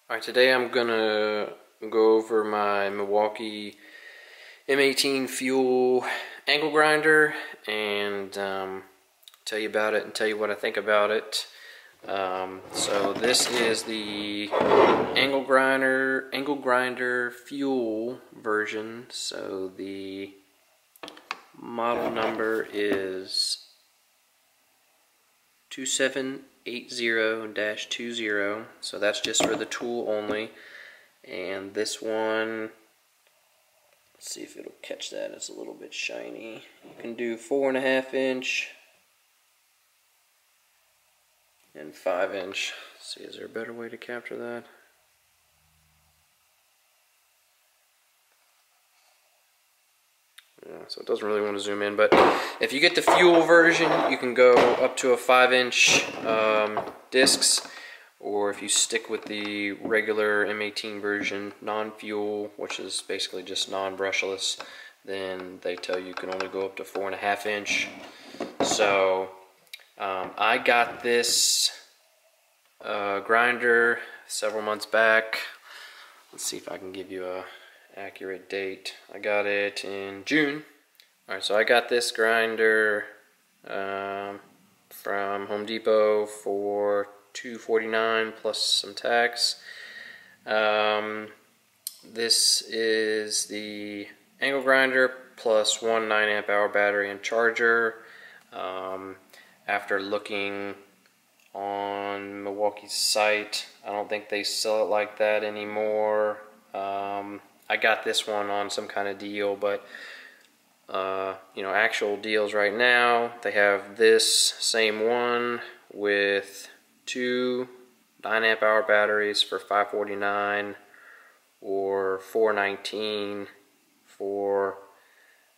Alright, today I'm gonna go over my Milwaukee M18 fuel angle grinder and tell you about it and tell you what I think about it. So this is the angle grinder fuel version. So the model number is 2780-20, so that's just for the tool only. And this one, let's see if it'll catch that, it's a little bit shiny. You can do 4.5 inch and 5 inch. Let's see, is there a better way to capture that? Yeah, so it doesn't really want to zoom in, but if you get the fuel version, you can go up to a 5 inch discs, or if you stick with the regular M18 version, non-fuel, which is basically just non-brushless, then they tell you can only go up to 4.5 inch. So I got this grinder several months back. Let's see if I can give you a accurate date. I got it in June. Alright, so I got this grinder from Home Depot for $249 plus some tax. This is the angle grinder plus one 9 amp hour battery and charger. After looking on Milwaukee's site, I don't think they sell it like that anymore. I got this one on some kind of deal, but you know, actual deals right now, they have this same one with two 9 amp hour batteries for $549 or $419 for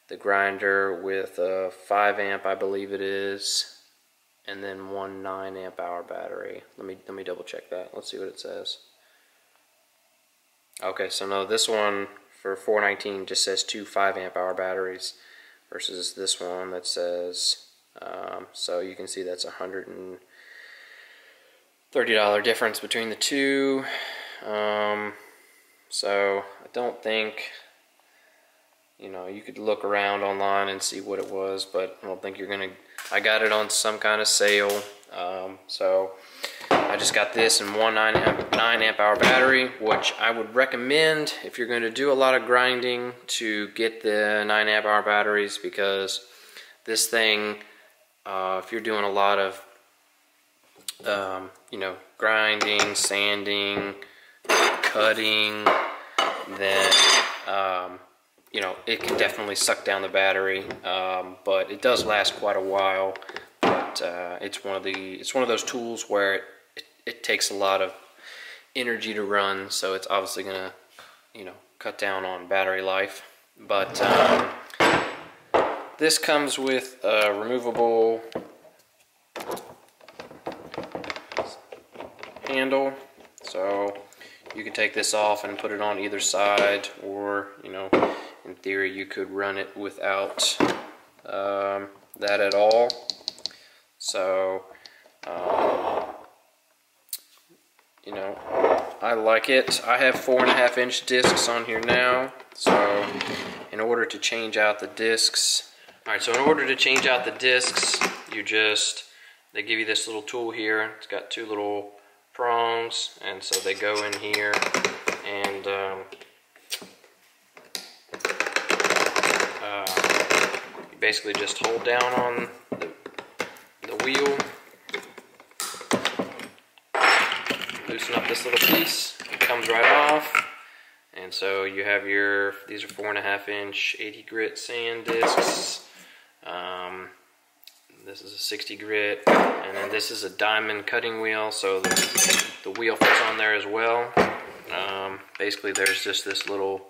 the grinder with a 5 amp, I believe it is, and then one 9 amp hour battery. Let me double check that. Let's see what it says. Okay, so no, this one for $419 just says two 5 amp hour batteries versus this one that says, so you can see that's $130 difference between the two. So I don't think, you know, you could look around online and see what it was, but I don't think you're gonna, I got it on some kind of sale. So I just got this in one 9 amp hour battery, which I would recommend if you're going to do a lot of grinding to get the 9 amp hour batteries, because this thing, if you're doing a lot of you know, grinding, sanding, cutting, then you know, it can definitely suck down the battery, but it does last quite a while. But it's one of those tools where it takes a lot of energy to run, so it's obviously gonna, you know, cut down on battery life. But this comes with a removable handle, so you can take this off and put it on either side, or, you know, in theory you could run it without that at all. So you know, I like it. I have 4.5 inch discs on here now, so in order to change out the discs, alright, so in order to change out the discs, you just, they give you this little tool here. It's got two little prongs, and so they go in here, and you basically just hold down on the wheel, loosen up this little piece, it comes right off, and so you have your, these are 4.5 inch 80 grit sand discs. This is a 60 grit, and then this is a diamond cutting wheel, so the wheel fits on there as well. Basically there's just this little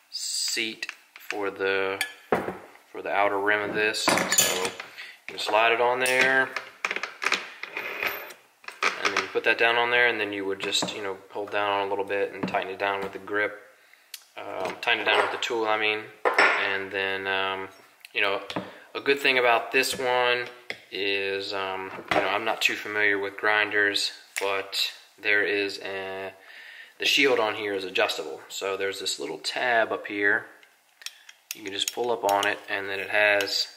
seat for the outer rim of this, so you slide it on there, and then you put that down on there, and then you would just, you know, hold down on a little bit and tighten it down with the grip, tighten it down with the tool, I mean. And then you know, a good thing about this one is, you know, I'm not too familiar with grinders, but there is the shield on here is adjustable. So there's this little tab up here. You can just pull up on it, and then it has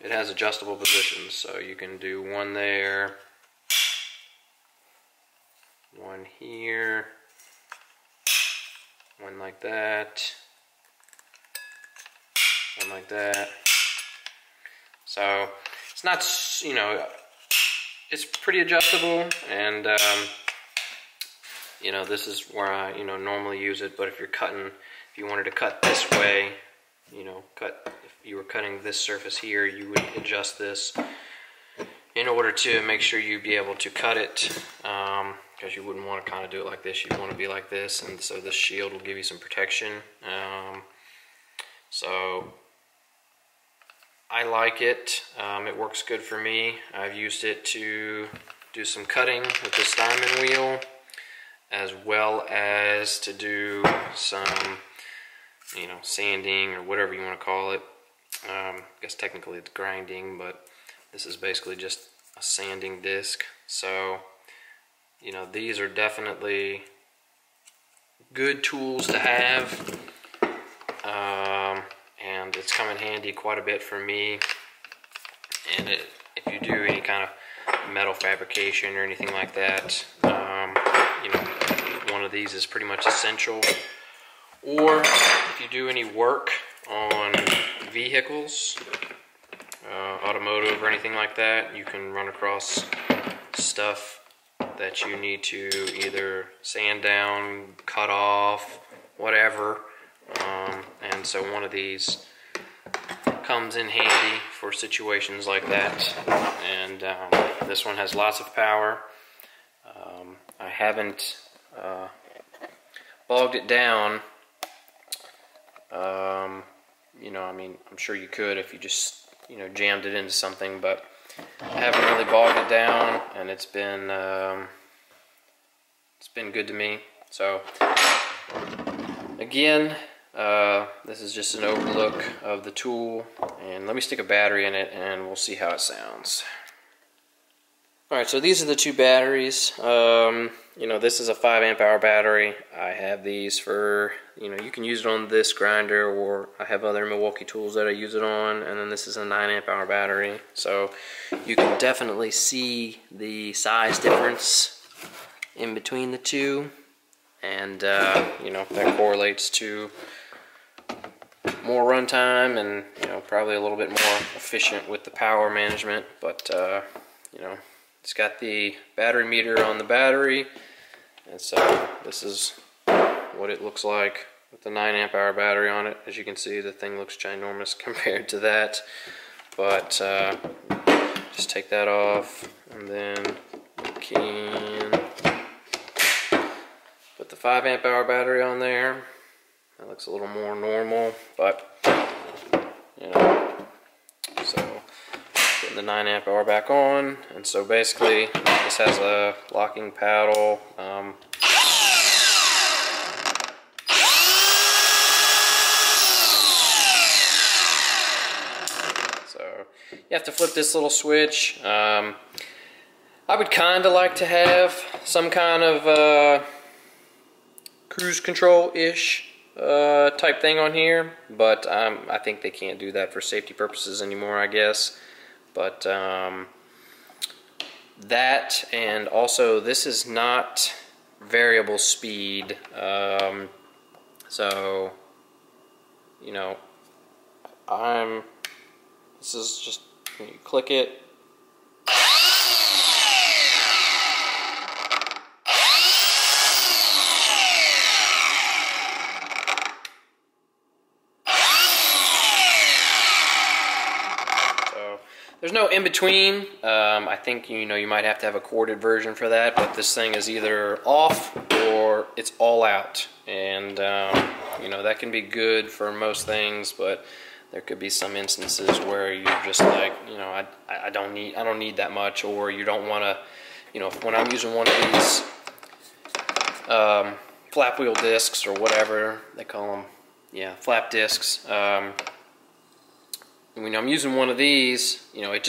it has adjustable positions. So you can do one there, one here, one like that, one like that. So it's not, it's pretty adjustable, and this is where I normally use it. But if you're cutting, if you wanted to cut this way, if you were cutting this surface here, you would adjust this in order to make sure you'd be able to cut it, because you wouldn't want to kind of do it like this. You'd want to be like this, and so this shield will give you some protection. So I like it. It works good for me. I've used it to do some cutting with this diamond wheel, as well as to do some, sanding or whatever you want to call it. I guess technically it's grinding, but this is basically just a sanding disc. So, these are definitely good tools to have. And it's come in handy quite a bit for me. And if you do any kind of metal fabrication or anything like that, one of these is pretty much essential. Or if you do any work on vehicles, automotive or anything like that, you can run across stuff that you need to either sand down, cut off, whatever. And so one of these comes in handy for situations like that. And this one has lots of power. I haven't bogged it down. I'm sure you could if you just jammed it into something, but I haven't really bogged it down, and it's been good to me. So again, this is just an overlook of the tool, and let me stick a battery in it and we'll see how it sounds. Alright, so these are the two batteries. This is a 5 amp hour battery. I have these for, you can use it on this grinder, or I have other Milwaukee tools that I use it on, and then this is a 9 amp hour battery. So you can definitely see the size difference in between the two, and that correlates to more runtime and probably a little bit more efficient with the power management. But it's got the battery meter on the battery, and so this is what it looks like with the 9 amp hour battery on it. As you can see, the thing looks ginormous compared to that, but just take that off, and then you can put the 5 amp hour battery on there. That looks a little more normal, but so putting the 9 amp hour back on, and so basically this has a locking paddle. So you have to flip this little switch. I would kind of like to have some kind of cruise control-ish type thing on here, but I think they can't do that for safety purposes anymore, I guess. But that, and also this is not variable speed, so this is just when you click it. There's no in between. I think you might have to have a corded version for that, but this thing is either off or it's all out, and that can be good for most things, but there could be some instances where you're just like, I don't need that much, or you don't want to, when I'm using one of these flap wheel discs or whatever they call them, yeah, flap discs. when I'm using one of these, you know, it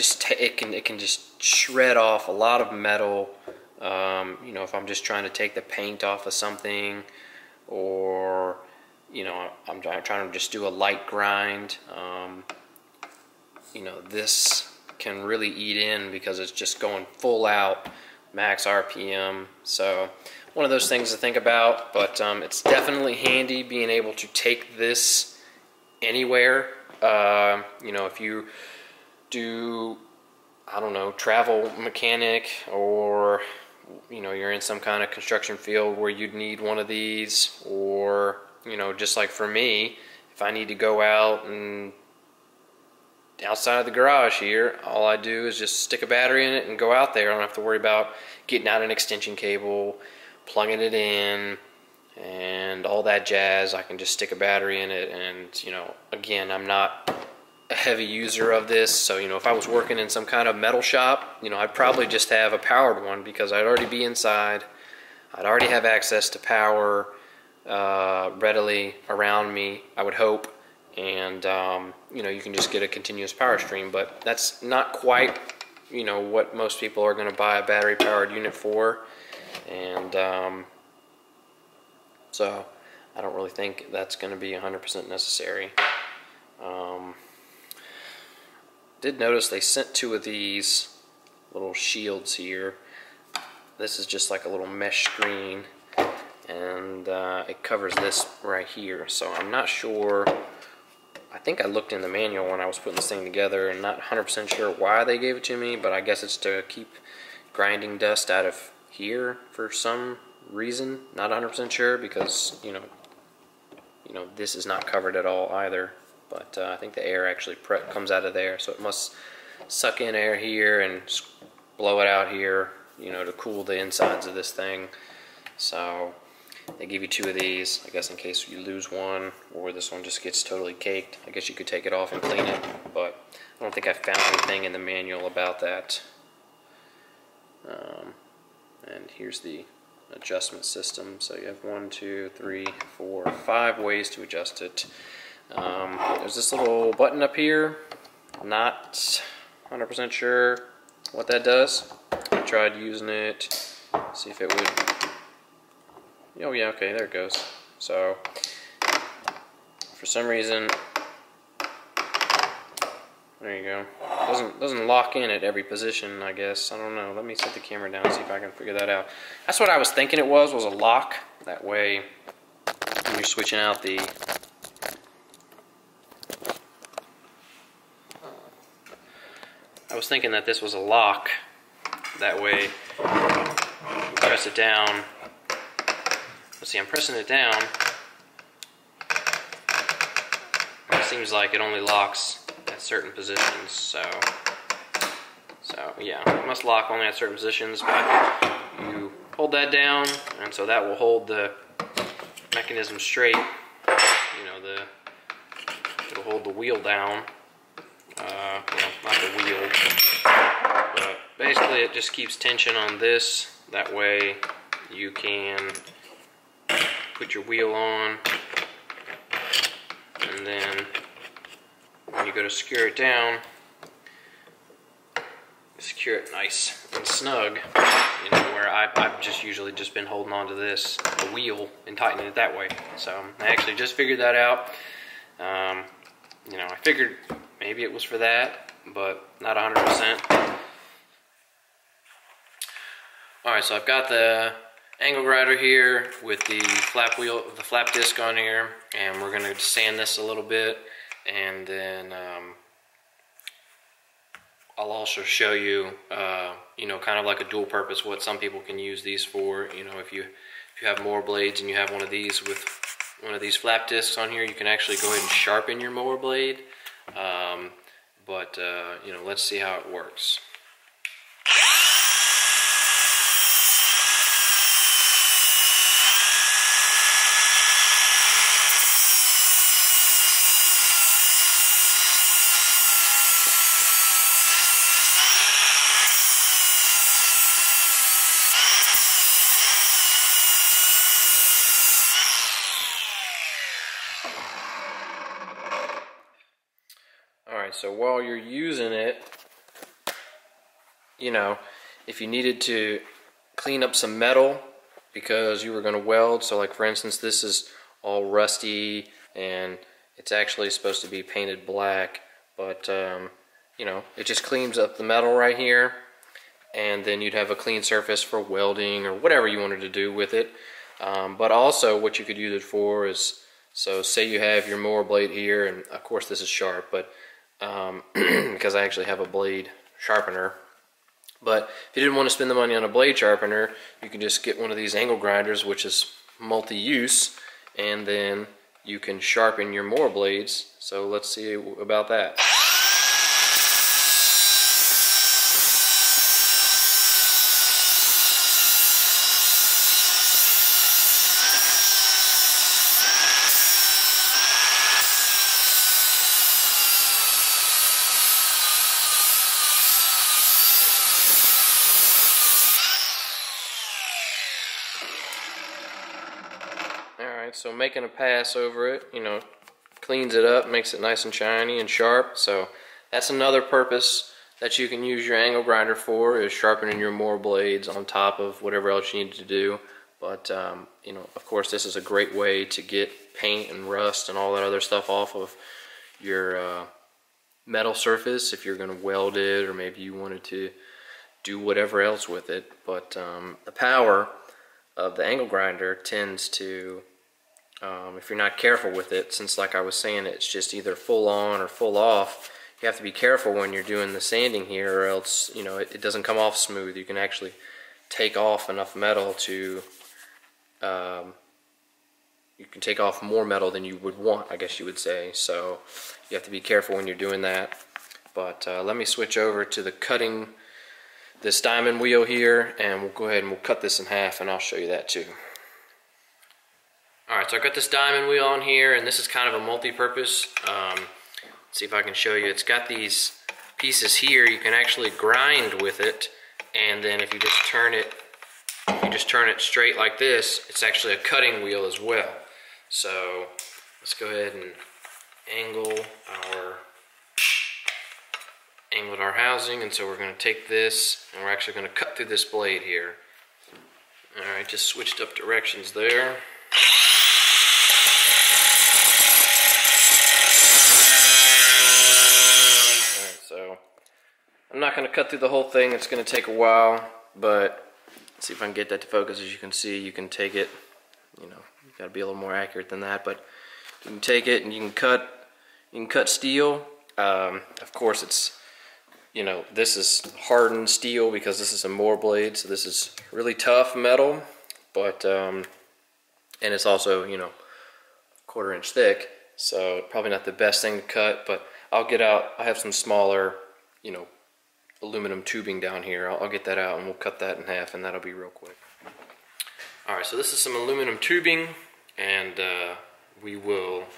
can just shred off a lot of metal. You know, if I'm just trying to take the paint off of something, or you know, I'm trying to just do a light grind. You know, this can really eat in because it's just going full out, max RPM. So one of those things to think about, but it's definitely handy being able to take this anywhere. You know, if you do, I don't know, travel mechanic, or you know, you're in some kind of construction field where you'd need one of these, or you know, just like for me, if I need to go out and outside of the garage here, all I do is just stick a battery in it and go out there. I don't have to worry about getting out an extension cable, plugging it in, and all that jazz. I can just stick a battery in it, and you know, again, I'm not a heavy user of this, so you know, if I was working in some kind of metal shop, you know, I'd probably just have a powered one because I'd already be inside. I'd already have access to power readily around me, I would hope, and you know, you can just get a continuous power stream. But that's not quite, you know, what most people are going to buy a battery powered unit for, and so I don't really think that's going to be 100% necessary. Did notice they sent 2 of these little shields here. This is just like a little mesh screen, and it covers this right here. So I'm not sure. I think I looked in the manual when I was putting this thing together, and not 100% sure why they gave it to me, but I guess it's to keep grinding dust out of here for some reason. Not 100% sure, because you know, this is not covered at all either. But I think the air actually comes out of there, so it must suck in air here and blow it out here, you know, to cool the insides of this thing. So they give you 2 of these, I guess, in case you lose one or this one just gets totally caked. I guess you could take it off and clean it, but I don't think I found anything in the manual about that. And here's the adjustment system. So you have 1, 2, 3, 4, 5 ways to adjust it. There's this little button up here. I'm not 100% sure what that does. I tried using it, see if it would. Oh yeah, okay, there it goes. So for some reason, there you go. Doesn't lock in at every position, I guess. I don't know. Let me set the camera down and see if I can figure that out. That's what I was thinking it was a lock. That way, when you're switching out the I was thinking that this was a lock. That way, you press it down. Let's see, I'm pressing it down. It seems like it only locks at certain positions. So yeah, it must lock only at certain positions. But you hold that down, and so that will hold the mechanism straight. You know, it'll hold the wheel down. Not the wheel, but basically it just keeps tension on this. That way you can put your wheel on, and then when you go to secure it down, secure it nice and snug. You know, where I've just usually just been holding on to this, the wheel, and tightening it that way. So I actually just figured that out. You know, I figured maybe it was for that, but not 100%. Alright, so I've got the angle grinder here with the flap disc on here, and we're going to sand this a little bit, and then I'll also show you, you know, kind of like a dual purpose, what some people can use these for. You know, if you have mower blades and you have one of these with one of these flap discs on here, you can actually go ahead and sharpen your mower blade. You know, let's see how it works. Alright, so while you're using it, you know, if you needed to clean up some metal because you were going to weld, so like for instance this is all rusty and it's actually supposed to be painted black, but you know, it just cleans up the metal right here, and then you'd have a clean surface for welding or whatever you wanted to do with it. But also what you could use it for is, so say you have your mower blade here, and of course this is sharp, but because I actually have a blade sharpener. But if you didn't want to spend the money on a blade sharpener, you can just get one of these angle grinders, which is multi-use, and then you can sharpen your mower blades. So let's see about that. Alright, so making a pass over it, you know, cleans it up, makes it nice and shiny and sharp. So that's another purpose that you can use your angle grinder for, is sharpening your mower blades on top of whatever else you need to do. But you know, of course this is a great way to get paint and rust and all that other stuff off of your metal surface if you're going to weld it, or maybe you wanted to do whatever else with it. But the power of the angle grinder tends to, if you're not careful with it, since like I was saying, it's just either full on or full off, you have to be careful when you're doing the sanding here, or else, you know, it doesn't come off smooth. You can actually take off enough metal to, you can take off more metal than you would want, I guess you would say. So you have to be careful when you're doing that. But let me switch over to the cutting this diamond wheel here, and we'll go ahead and we'll cut this in half, and I'll show you that too. Alright, so I got this diamond wheel on here, and this is kind of a multi-purpose. Let's see if I can show you. It's got these pieces here. You can actually grind with it, and then if you just turn it straight like this, it's actually a cutting wheel as well. So let's go ahead and angle our housing, and so we're going to take this and we're actually going to cut through this blade here. Alright, just switched up directions there. Alright, so I'm not going to cut through the whole thing. It's going to take a while, but let's see if I can get that to focus. As you can see, you can take it, you know, you got to be a little more accurate than that, but you can take it and you can cut steel. Of course, it's, you know, this is hardened steel because this is a mower blade, so this is really tough metal, but and it's also, you know, 1/4 inch thick, so probably not the best thing to cut. But I have some smaller, you know, aluminum tubing down here. I'll get that out and we'll cut that in half, and that'll be real quick. Alright, so this is some aluminum tubing, and we will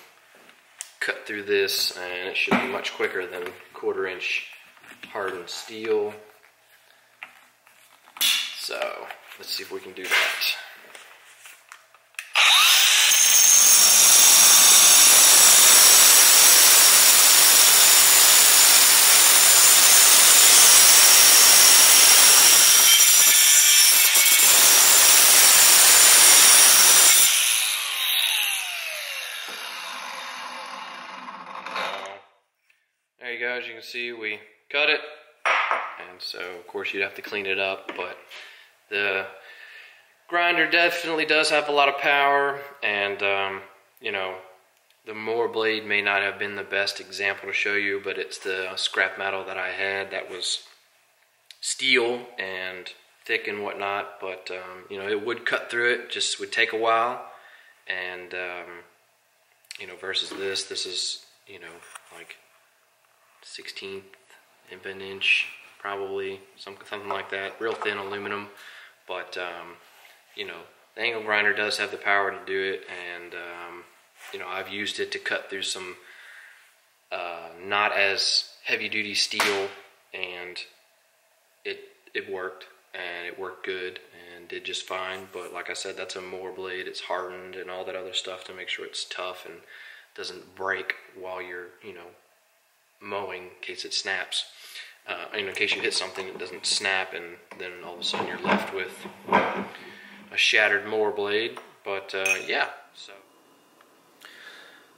cut through this, and it should be much quicker than 1/4 inch hardened steel. So let's see if we can do that. There you go. As you can see, we cut it, and so of course you'd have to clean it up, but the grinder definitely does have a lot of power, and you know, the mower blade may not have been the best example to show you, but it's the scrap metal that I had that was steel and thick and whatnot, but you know, it would cut through it, just would take a while. And you know, versus this is, you know, like 1/16 of an inch, probably something like that, real thin aluminum. But you know, the angle grinder does have the power to do it, and you know, I've used it to cut through some not as heavy duty steel, and it worked, and it worked good and did just fine. But like I said, that's a mower blade. It's hardened and all that other stuff to make sure it's tough and doesn't break while you're, you know, mowing in case it snaps. In case you hit something, it doesn't snap, and then all of a sudden you're left with a shattered mower blade. But yeah,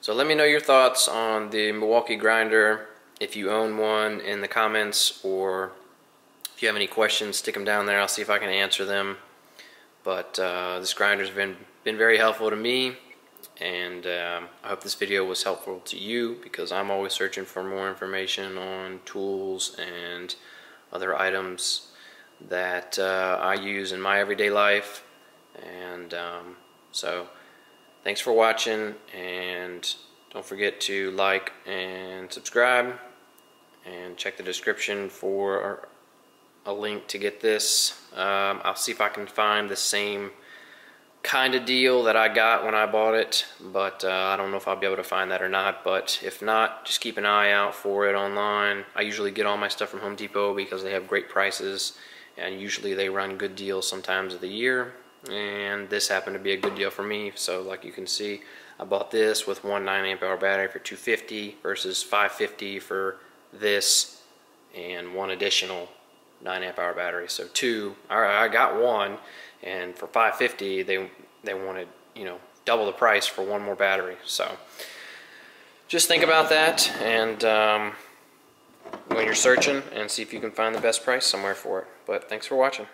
so let me know your thoughts on the Milwaukee Grinder. If you own one, in the comments, or if you have any questions, stick them down there. I'll see if I can answer them. But this grinder's been very helpful to me, and I hope this video was helpful to you, because I'm always searching for more information on tools and other items that I use in my everyday life. And so thanks for watching, and don't forget to like and subscribe, and check the description for a link to get this. I'll see if I can find the same kind of deal that I got when I bought it, but I don't know if I'll be able to find that or not. But if not, just keep an eye out for it online. I usually get all my stuff from Home Depot because they have great prices, and usually they run good deals sometimes of the year, and this happened to be a good deal for me. So like you can see, I bought this with one 9-amp-hour battery for $250 versus $550 for this and one additional 9-amp-hour battery. So two, I got one, and for $550 they wanted, you know, double the price for one more battery. So just think about that, and when you're searching, and see if you can find the best price somewhere for it. But thanks for watching.